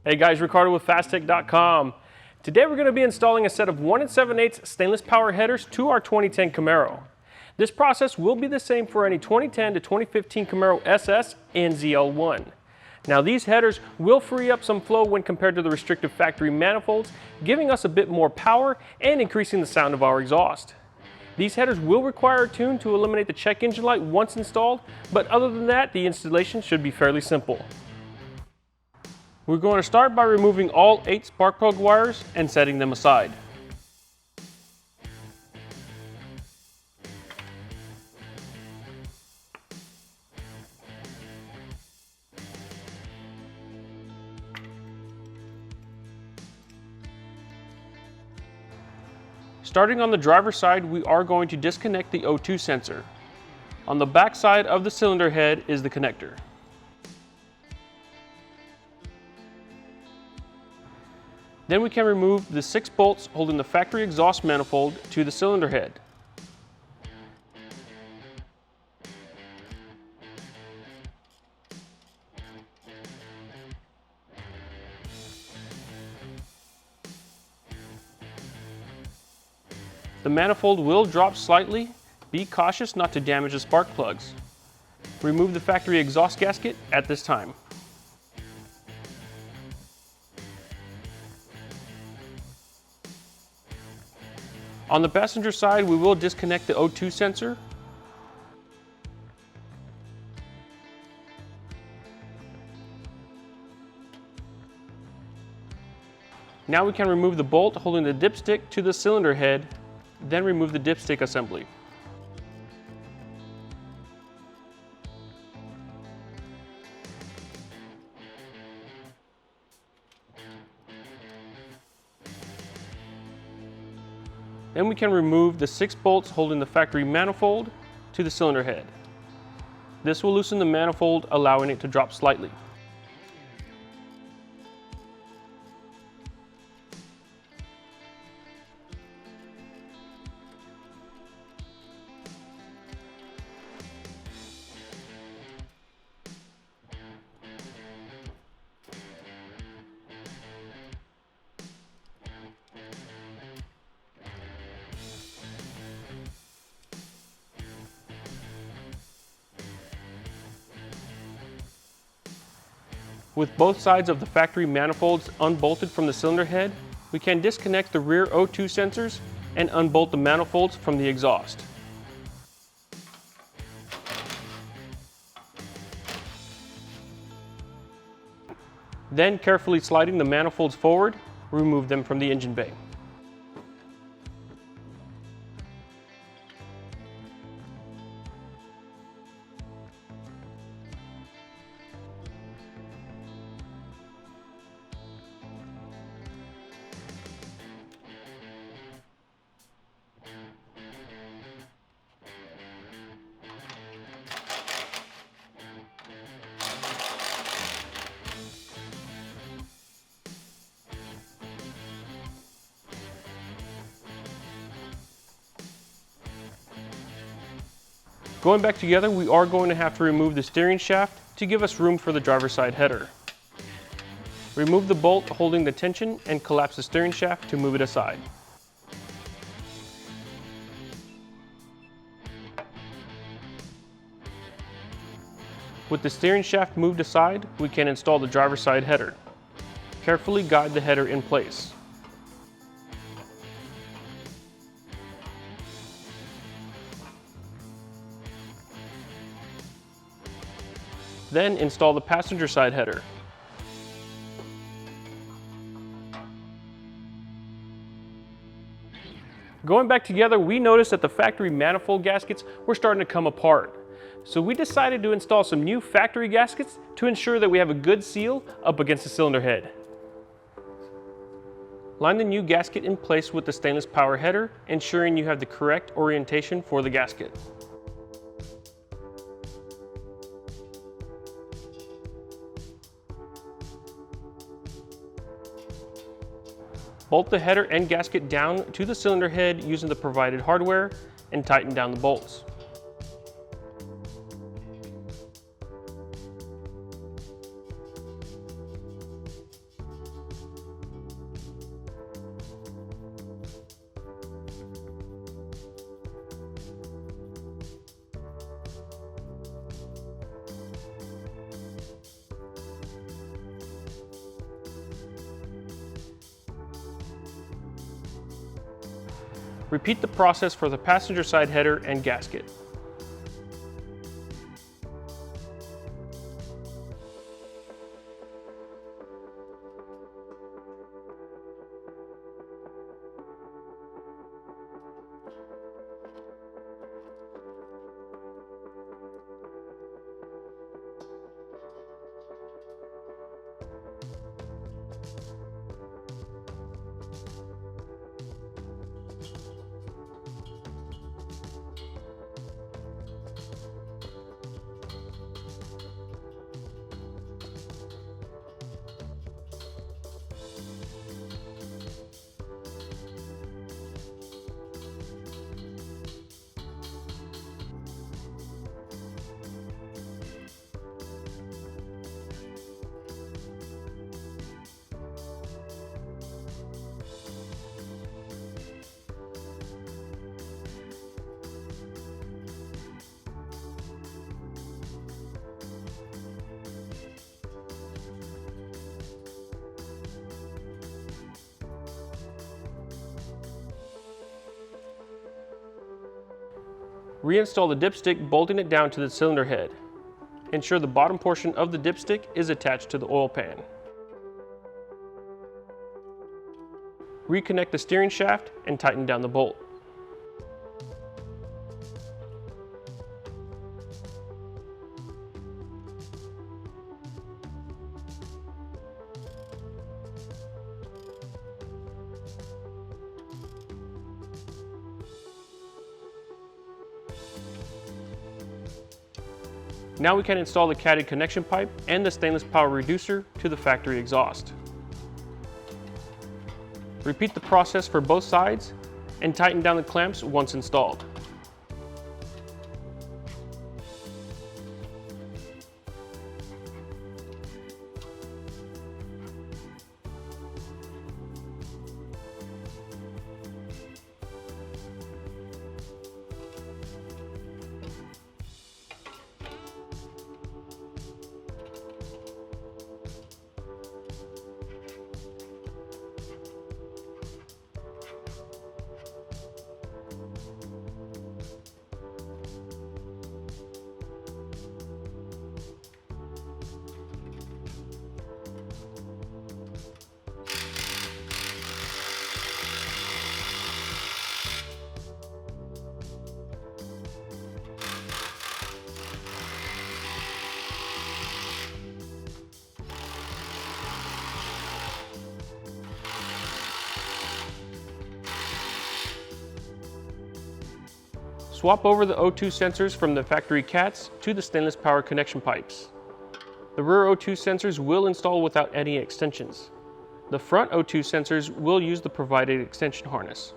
Hey guys, Ricardo with Phastek.com. Today we're going to be installing a set of 1 7/8 stainless power headers to our 2010 Camaro. This process will be the same for any 2010 to 2015 Camaro SS and ZL1. Now these headers will free up some flow when compared to the restrictive factory manifolds, giving us a bit more power and increasing the sound of our exhaust. These headers will require a tune to eliminate the check engine light once installed, but other than that, the installation should be fairly simple. We're going to start by removing all 8 spark plug wires and setting them aside. Starting on the driver's side, we are going to disconnect the O2 sensor. On the back side of the cylinder head is the connector. Then we can remove the 6 bolts holding the factory exhaust manifold to the cylinder head. The manifold will drop slightly. Be cautious not to damage the spark plugs. Remove the factory exhaust gasket at this time. On the passenger side, we will disconnect the O2 sensor. Now we can remove the bolt holding the dipstick to the cylinder head, then remove the dipstick assembly. Then we can remove the 6 bolts holding the factory manifold to the cylinder head. This will loosen the manifold, allowing it to drop slightly. With both sides of the factory manifolds unbolted from the cylinder head, we can disconnect the rear O2 sensors and unbolt the manifolds from the exhaust. Then, carefully sliding the manifolds forward, remove them from the engine bay. Going back together, we are going to have to remove the steering shaft to give us room for the driver's side header. Remove the bolt holding the tension and collapse the steering shaft to move it aside. With the steering shaft moved aside, we can install the driver's side header. Carefully guide the header in place. Then install the passenger side header. Going back together, we noticed that the factory manifold gaskets were starting to come apart. So we decided to install some new factory gaskets to ensure that we have a good seal up against the cylinder head. Line the new gasket in place with the stainless power header, ensuring you have the correct orientation for the gasket. Bolt the header and gasket down to the cylinder head using the provided hardware and tighten down the bolts. Repeat the process for the passenger side header and gasket. Reinstall the dipstick, bolting it down to the cylinder head. Ensure the bottom portion of the dipstick is attached to the oil pan. Reconnect the steering shaft and tighten down the bolt. Now we can install the catted connection pipe and the stainless power reducer to the factory exhaust. Repeat the process for both sides and tighten down the clamps once installed. Swap over the O2 sensors from the factory cats to the stainless power connection pipes. The rear O2 sensors will install without any extensions. The front O2 sensors will use the provided extension harness.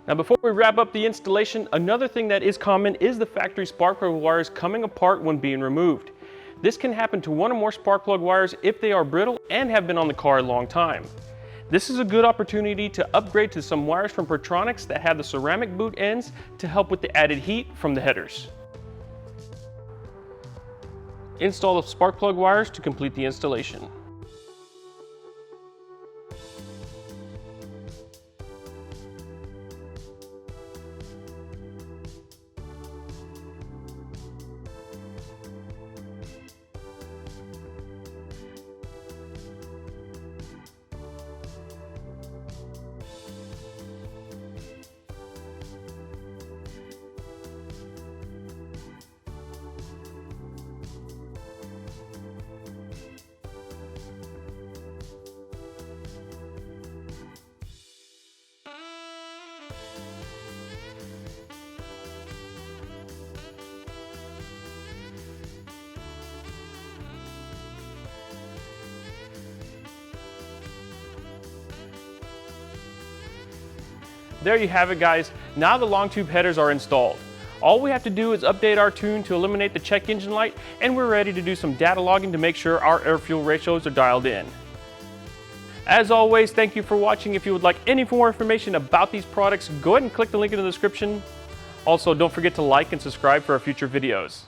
Now before we wrap up the installation, another thing that is common is the factory spark plug wires coming apart when being removed. This can happen to one or more spark plug wires if they are brittle and have been on the car a long time. This is a good opportunity to upgrade to some wires from Pertronics that have the ceramic boot ends to help with the added heat from the headers. Install the spark plug wires to complete the installation. There you have it, guys. Now the long tube headers are installed. All we have to do is update our tune to eliminate the check engine light, and we're ready to do some data logging to make sure our air-fuel ratios are dialed in. As always, thank you for watching. If you would like any more information about these products, go ahead and click the link in the description. Also, don't forget to like and subscribe for our future videos.